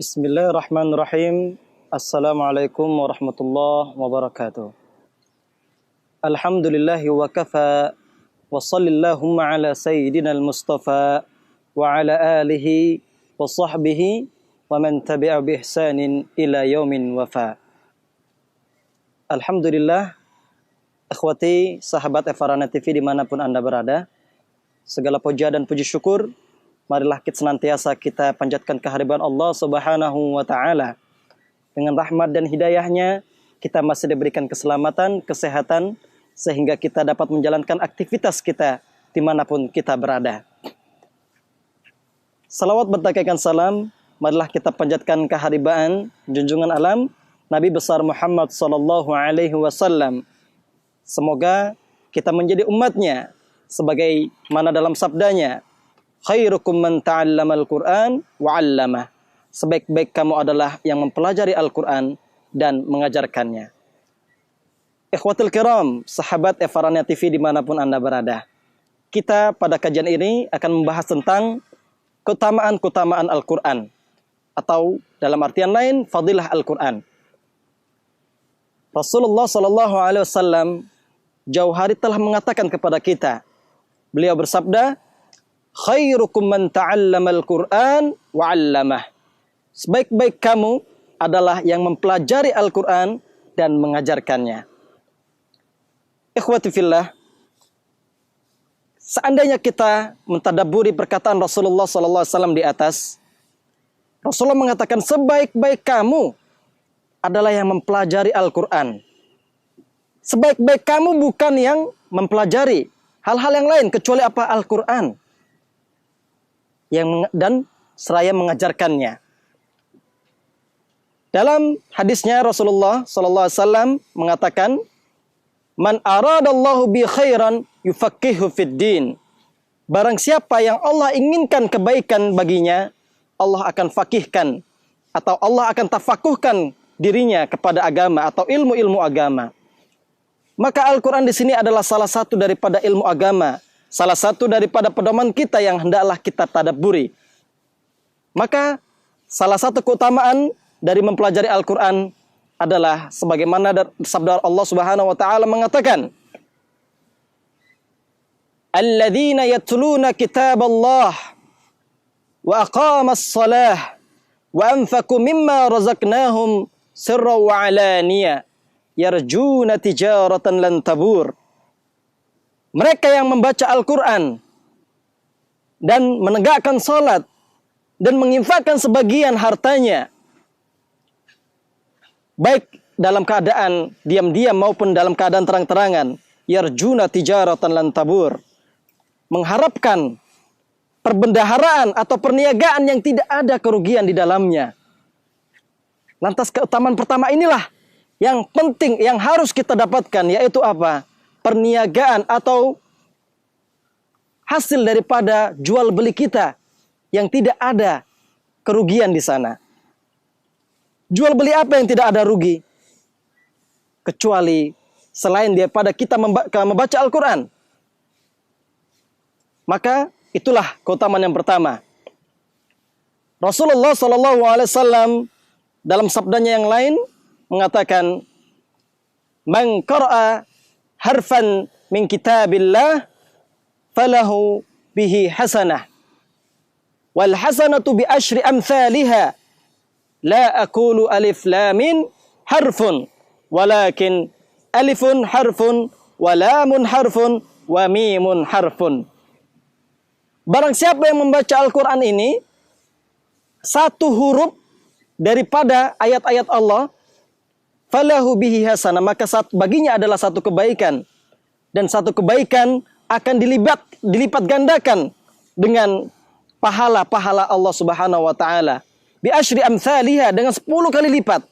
Bismillahirrahmanirrahim. Assalamualaikum warahmatullahi wabarakatuh. Alhamdulillahi wa kafa wa sallallahu ala sayyidina al-mustafa wa ala alihi wa sahbihi wa man tabi'a bi ihsanin ila yaumin wafa. Alhamdulillah, akhwati, sahabat Evarana TV dimanapun Anda berada, segala puja dan puji syukur marilah kita senantiasa kita panjatkan kehadiran Allah Subhanahu wa taala. Dengan rahmat dan hidayahnya kita masih diberikan keselamatan, kesehatan, sehingga kita dapat menjalankan aktivitas kita dimanapun kita berada. Salawat bertakaikan salam, marilah kita panjatkan kehadiran junjungan alam Nabi besar Muhammad sallallahu alaihi wasallam. Semoga kita menjadi umatnya sebagaimana dalam sabdanya, khairukum man ta'allamal Qur'an wa 'allamah. Sebaik-baik kamu adalah yang mempelajari Al-Qur'an dan mengajarkannya. Ikhwatul kiram, sahabat Evarana TV dimanapun Anda berada. Kita pada kajian ini akan membahas tentang keutamaan-keutamaan Al-Qur'an, atau dalam artian lain, fadilah Al-Qur'an. Rasulullah sallallahu alaihi wasallam jauh hari telah mengatakan kepada kita. Beliau bersabda, khairukum man ta'allamal Qur'an wa 'allamah. Sebaik-baik kamu adalah yang mempelajari Al-Qur'an dan mengajarkannya. Ikhwati fillah, seandainya kita mentadabburi perkataan Rasulullah sallallahu alaihi wasallam di atas, Rasulullah mengatakan sebaik-baik kamu adalah yang mempelajari Al-Qur'an. Sebaik-baik kamu bukan yang mempelajari hal-hal yang lain kecuali apa? Al-Qur'an. Dan seraya mengajarkannya. Dalam hadisnya Rasulullah sallallahu alaihi wasallam mengatakan, "Man aradallahu bi khairan yufaqihu fid din." Barang siapa yang Allah inginkan kebaikan baginya, Allah akan fakihkan atau Allah akan tafakuhkan dirinya kepada agama atau ilmu-ilmu agama. Maka Al-Qur'an di sini adalah salah satu daripada ilmu agama. Salah satu daripada pedoman kita yang hendaklah kita tadabburi. Maka salah satu keutamaan dari mempelajari Al-Quran adalah sebagaimana sabda Allah Subhanahu wa taala mengatakan, "Alladzina yatluna kitaballah wa aqamas shalah wa anfaqu mimma razaqnahum sirran wa alaniya yarjuna tijaratan lan tabur." Mereka yang membaca Al-Quran dan menegakkan salat dan menginfakkan sebagian hartanya, baik dalam keadaan diam-diam maupun dalam keadaan terang-terangan, yarjuna tijaratan lan tabur, mengharapkan perbendaharaan atau perniagaan yang tidak ada kerugian di dalamnya. Lantas keutamaan pertama inilah yang penting, yang harus kita dapatkan, yaitu apa? Perniagaan atau hasil daripada jual beli kita yang tidak ada kerugian di sana. Jual beli apa yang tidak ada rugi? Kecuali selain daripada kita membaca Al-Quran. Maka itulah keutamaan yang pertama. Rasulullah SAW dalam sabdanya yang lain mengatakan, "Man qara'a harfan min kitabillah falahu bihi hasanah wal hasanatu bi asyri amthaliha la aqulu alif lamin harfun walakin alifun harfun wa lamun harfun wa mimun harfun." Barang siapa yang membaca Al-Quran ini, satu huruf daripada ayat-ayat Allah, falahu bihi hasanah, maka baginya adalah satu kebaikan, dan satu kebaikan akan dilipat gandakan dengan pahala-pahala Allah Subhanahu wa taala. Bi asyri amsalihha, dengan 10 kali lipat.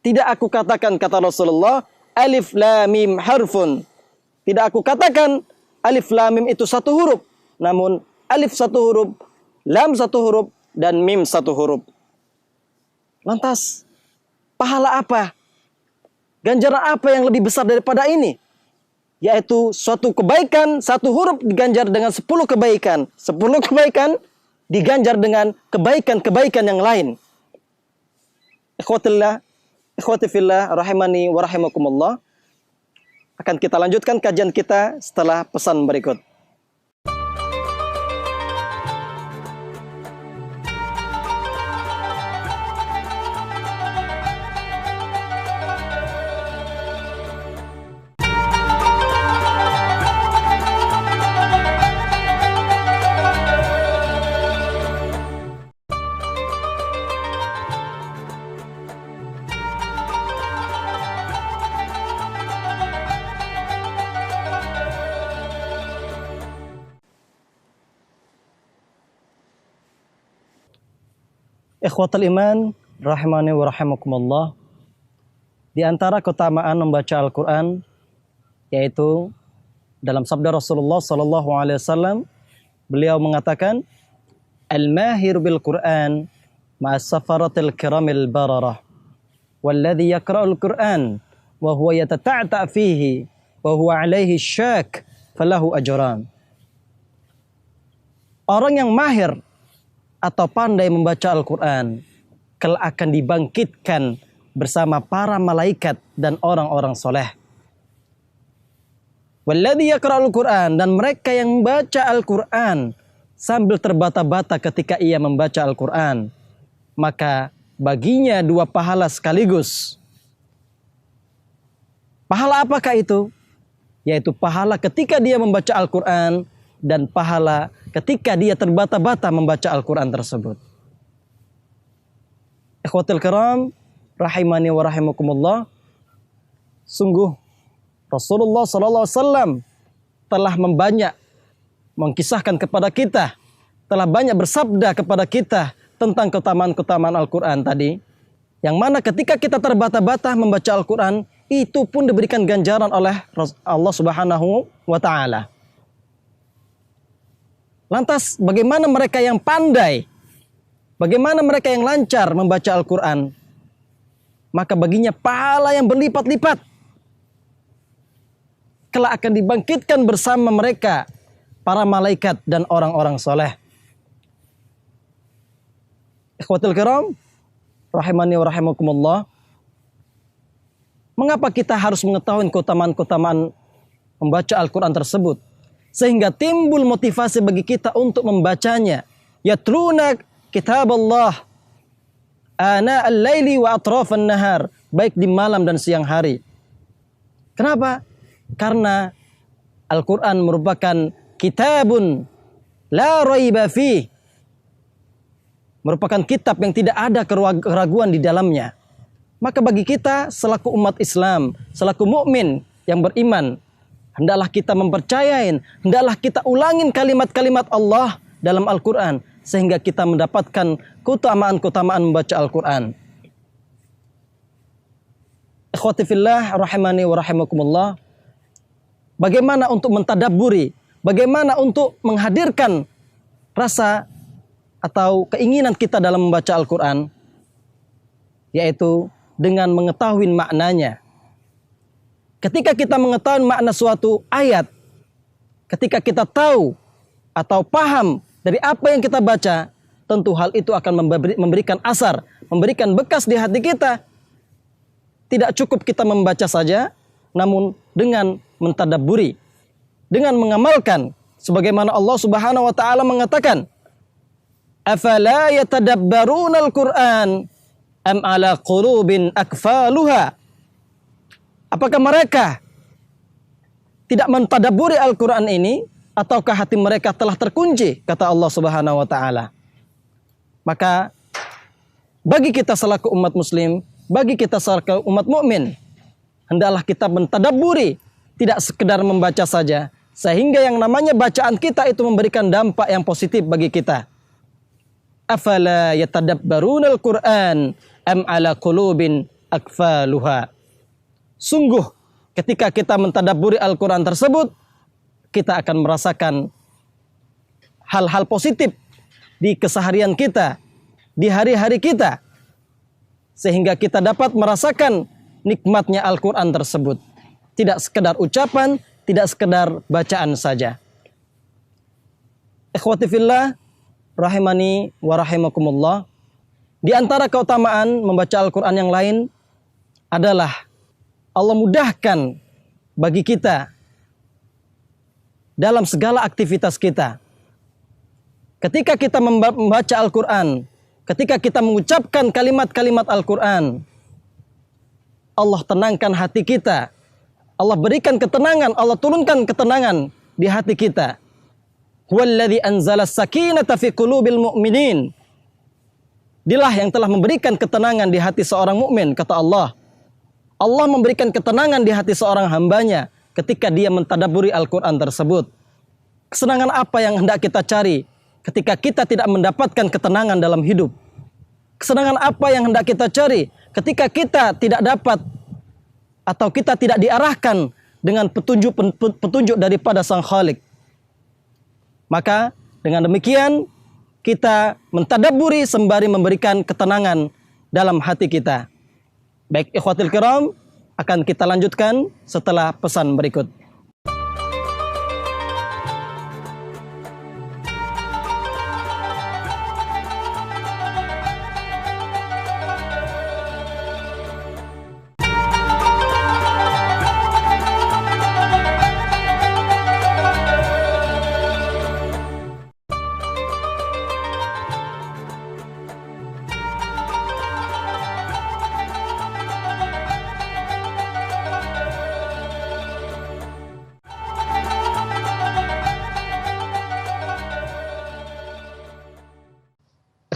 Tidak aku katakan, kata Rasulullah, alif lam mim harfun. Tidak aku katakan alif lam mim itu satu huruf, namun alif satu huruf, lam satu huruf, dan mim satu huruf. Lantas pahala apa? Ganjaran apa yang lebih besar daripada ini? Yaitu suatu kebaikan, satu huruf diganjar dengan 10 kebaikan. 10 kebaikan diganjar dengan kebaikan-kebaikan yang lain. Ikhwati fillah rahimani wa rahimakumullah. Akan kita lanjutkan kajian kita setelah pesan berikut. Ikhwatal iman rahimani wa rahimakumullah. Di antara keutamaan membaca Al-Qur'an yaitu dalam sabda Rasulullah sallallahu alaihi wasallam, beliau mengatakan, "Al-mahir bil Qur'an ma'as safaratil kiramil bararah walladhi yaqra'ul Qur'an wa huwa yatata'ta' fihi wa huwa 'alaihi syak falahu ajran." Orang yang mahir atau pandai membaca Al-Quran kelak akan dibangkitkan bersama para malaikat dan orang-orang soleh. Walladhi yaqra'ul Quran, dan mereka yang membaca Al-Quran sambil terbata-bata ketika ia membaca Al-Quran, maka baginya 2 pahala sekaligus. Pahala apakah itu? Yaitu pahala ketika dia membaca Al-Quran dan pahala ketika dia terbata-bata membaca Al-Quran tersebut. Ikhwatul kiram rahimani wa rahimakumullah. Sungguh Rasulullah SAW telah mengkisahkan kepada kita, telah banyak bersabda kepada kita tentang keutamaan-keutamaan Al-Quran tadi, yang mana ketika kita terbata-bata membaca Al-Quran, itu pun diberikan ganjaran oleh Allah Subhanahu wa Ta'ala. Lantas bagaimana mereka yang pandai? Bagaimana mereka yang lancar membaca Al-Quran? Maka baginya pahala yang berlipat-lipat. Kelak akan dibangkitkan bersama mereka para malaikat dan orang-orang soleh. Ikhwatul kiram rahimani wa rahimakumullah. Mengapa kita harus mengetahui keutamaan-keutamaan membaca Al-Quran tersebut? Sehingga timbul motivasi bagi kita untuk membacanya. Yatluna kitab Allah ana al-laili wa atrafan nahar, baik di malam dan siang hari. Kenapa? Karena Al-Quran merupakan kitabun la raiba fih, merupakan kitab yang tidak ada keraguan di dalamnya. Maka bagi kita selaku umat Islam, selaku mukmin yang beriman, hendaklah kita mempercayain, hendaklah kita ulangin kalimat-kalimat Allah dalam Al-Quran, sehingga kita mendapatkan keutamaan-keutamaan membaca Al-Quran. Ikhwati fillah rahimani wa rahimakumullah. Bagaimana untuk mentadabburi, bagaimana untuk menghadirkan rasa atau keinginan kita dalam membaca Al-Quran, yaitu dengan mengetahui maknanya. Ketika kita mengetahui makna suatu ayat, ketika kita tahu atau paham dari apa yang kita baca, tentu hal itu akan memberikan asar, memberikan bekas di hati kita. Tidak cukup kita membaca saja, namun dengan mentadabburi, dengan mengamalkan, sebagaimana Allah Subhanahu wa Ta'ala mengatakan, "Afala yatadabbaruna al-Qur'an am ala qulubin akfaluha." Apakah mereka tidak mentadabburi Al-Quran ini, ataukah hati mereka telah terkunci, kata Allah Subhanahu wa Ta'ala. Maka bagi kita selaku umat muslim, bagi kita selaku umat mukmin, hendaklah kita mentadabburi, tidak sekedar membaca saja, sehingga yang namanya bacaan kita itu memberikan dampak yang positif bagi kita. Afala yatadabbaruna al-Quran am ala qulubin akfaluha. Sungguh ketika kita mentadabburi Al-Quran tersebut, kita akan merasakan hal-hal positif di keseharian kita, di hari-hari kita, sehingga kita dapat merasakan nikmatnya Al-Quran tersebut. Tidak sekedar ucapan, tidak sekedar bacaan saja. Ikhwati fillah rahimani wa rahimakumullah. Di antara keutamaan membaca Al-Quran yang lain adalah Allah mudahkan bagi kita dalam segala aktivitas kita. Ketika kita membaca Al-Quran, ketika kita mengucapkan kalimat-kalimat Al-Quran, Allah tenangkan hati kita. Allah berikan ketenangan, Allah turunkan ketenangan di hati kita. Huwallazi anzala as-sakinata fi qulubil mu'minin. Dialah yang telah memberikan ketenangan di hati seorang mukmin, kata Allah. Allah memberikan ketenangan di hati seorang hambanya ketika dia mentadabburi Al-Quran tersebut. Kesenangan apa yang hendak kita cari ketika kita tidak mendapatkan ketenangan dalam hidup? Kesenangan apa yang hendak kita cari ketika kita tidak dapat atau kita tidak diarahkan dengan petunjuk daripada Sang Khalik? Maka dengan demikian kita mentadabburi sembari memberikan ketenangan dalam hati kita. Baik ikhwatil kiram, akan kita lanjutkan setelah pesan berikut.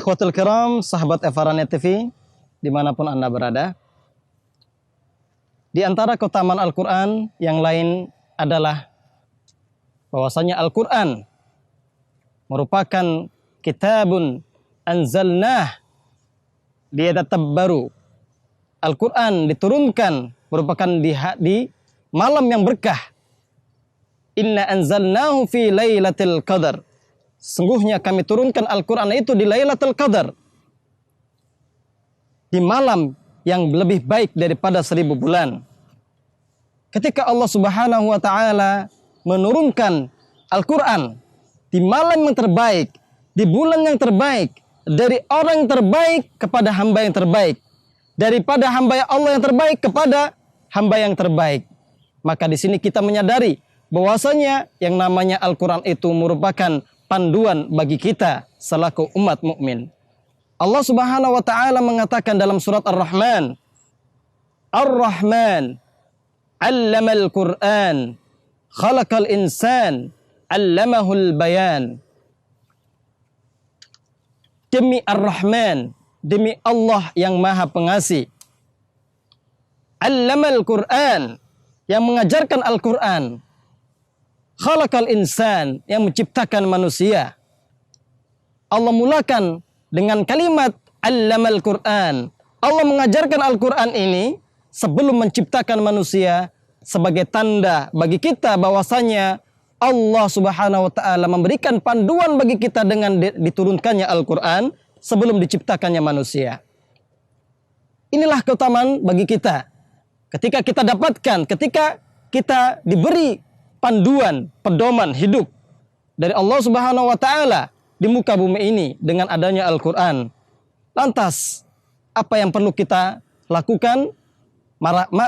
Ikhwatul kiram, sahabat Evarania TV, dimanapun Anda berada. Di antara keutamaan Al-Quran yang lain adalah bahwasanya Al-Quran merupakan kitabun anzalnah liyadabbaru. Al-Quran diturunkan merupakan di malam yang berkah. Inna anzalnahu fi lailatul qadar. Sungguhnya kami turunkan Al-Quran itu di Lailatul Qadar, di malam yang lebih baik daripada 1000 bulan. Ketika Allah Subhanahu wa Ta'ala menurunkan Al-Quran di malam yang terbaik, di bulan yang terbaik, dari orang yang terbaik kepada hamba yang terbaik, daripada hamba Allah yang terbaik kepada hamba yang terbaik, maka di sini kita menyadari bahwasanya yang namanya Al-Quran itu merupakan panduan bagi kita selaku umat mukmin. Allah Subhanahu wa Ta'ala mengatakan dalam surat Ar-Rahman, Ar-Rahman 'allamal Qur'an, khalaqal insan, 'allamahul bayan. Demi Ar-Rahman, demi Allah yang Maha Pengasih. 'Allamal Qur'an, yang mengajarkan Al-Quran. Khalaqal insan, yang menciptakan manusia. Allah mulakan dengan kalimat Allamal Qur'an. Allah mengajarkan Al-Quran ini sebelum menciptakan manusia sebagai tanda bagi kita bahwasanya Allah Subhanahu wa Ta'ala memberikan panduan bagi kita dengan diturunkannya Al-Quran sebelum diciptakannya manusia. Inilah keutamaan bagi kita. Ketika kita dapatkan, ketika kita diberi panduan, pedoman hidup dari Allah Subhanahu wa Ta'ala di muka bumi ini dengan adanya Al-Quran. Lantas, apa yang perlu kita lakukan?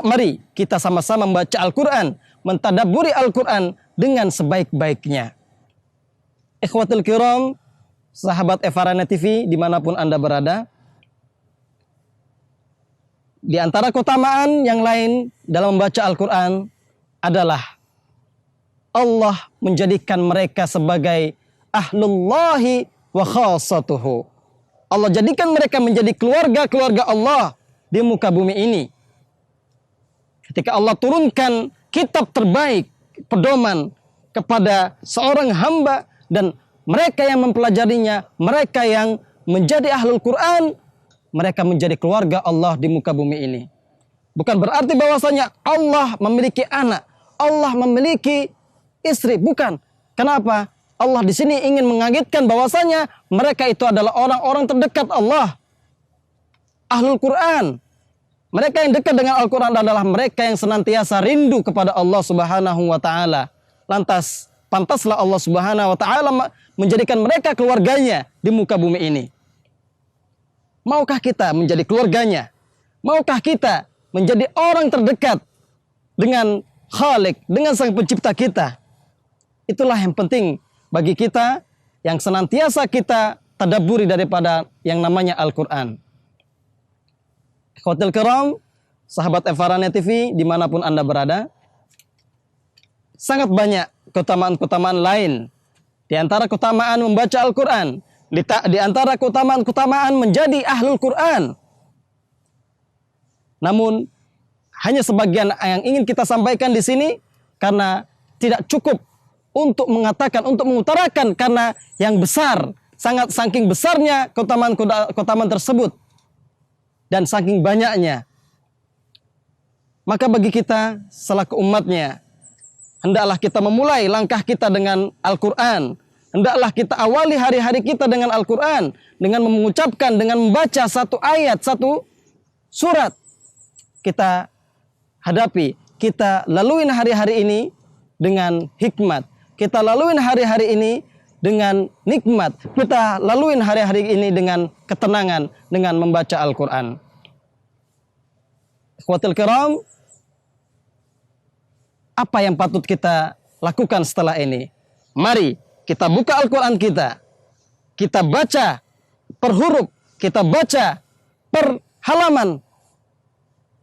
Mari kita sama-sama membaca Al-Quran, mentadabburi Al-Quran dengan sebaik-baiknya. Ikhwatul kiram, sahabat Evarania TV dimanapun Anda berada, di antara keutamaan yang lain dalam membaca Al-Quran adalah Allah menjadikan mereka sebagai ahlullahi wa khassatuhu. Allah jadikan mereka menjadi keluarga-keluarga Allah di muka bumi ini. Ketika Allah turunkan kitab terbaik, pedoman kepada seorang hamba dan mereka yang mempelajarinya, mereka yang menjadi ahlul Quran, mereka menjadi keluarga Allah di muka bumi ini. Bukan berarti bahwasanya Allah memiliki anak, Allah memiliki istri, bukan. Kenapa? Allah di sini ingin mengagetkan bahwasanya mereka itu adalah orang-orang terdekat Allah. Ahlul Quran. Mereka yang dekat dengan Al-Quran adalah mereka yang senantiasa rindu kepada Allah Subhanahu wa Ta'ala. Lantas, pantaslah Allah Subhanahu wa Ta'ala menjadikan mereka keluarganya di muka bumi ini. Maukah kita menjadi keluarganya? Maukah kita menjadi orang terdekat dengan Khalik, dengan Sang Pencipta kita? Itulah yang penting bagi kita, yang senantiasa kita tadabburi daripada yang namanya Al-Quran. Ikhwatul kiram, sahabat Evarania TV dimanapun Anda berada, sangat banyak keutamaan-keutamaan lain. Di antara keutamaan membaca Al-Quran, di antara keutamaan-keutamaan menjadi ahlul Quran. Namun hanya sebagian yang ingin kita sampaikan di sini, karena tidak cukup untuk mengatakan, untuk mengutarakan, karena yang besar, saking besarnya keutamaan tersebut dan saking banyaknya. Maka bagi kita selaku umatnya, hendaklah kita memulai langkah kita dengan Al-Quran. Hendaklah kita awali hari-hari kita dengan Al-Quran, dengan mengucapkan, dengan membaca satu ayat, satu surat. Kita hadapi, kita laluin hari-hari ini dengan hikmat. Kita laluin hari-hari ini dengan nikmat. Kita laluin hari-hari ini dengan ketenangan, dengan membaca Al-Quran. Ikhwatul kiram, apa yang patut kita lakukan setelah ini? Mari kita buka Al-Quran kita baca per huruf, kita baca per halaman.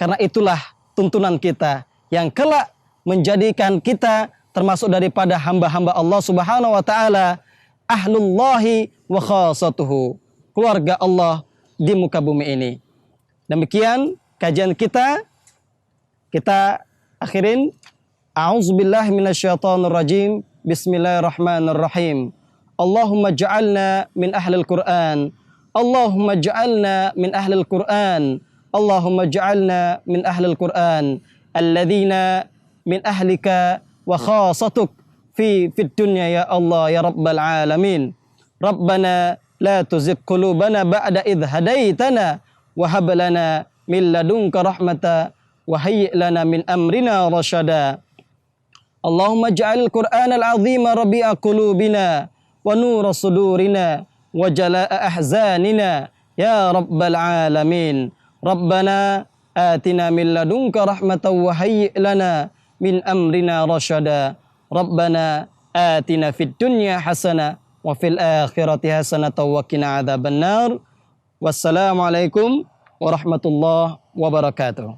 Karena itulah tuntunan kita yang kelak menjadikan kita termasuk daripada hamba-hamba Allah Subhanahu wa taala, ahlullahi wa khassatuhu, keluarga Allah di muka bumi ini. Demikian kajian kita akhirin. A'udzubillahi minasyaitonirrajim. Bismillahirrahmanirrahim. Allahumma ja'alna min ahlil Qur'an. Allahumma ja'alna min ahlil Qur'an. Allahumma ja'alna min ahlil Qur'an alladzina min ahlika wa khasatuk fid dunya ya Allah ya rabbal alamin. Rabbana la tuzigh qulubana ba'da idh hadaitana wa hab lana min ladunka rahmata wa hayyi' lana min amrina rasyada. Allahumma ja'al Qur'an al-azima rabi'a qulubina wa nura sudurina wa jala'a ahzanina ya rabbal alamin. Rabbana atina min ladunka rahmatan wa hayyi' lana min amrina rasyada. Rabbana atina fid dunya hasanah wa fil akhirati hasanah wa qina adzabannar. Wassalamualaikum warahmatullahi wabarakatuh.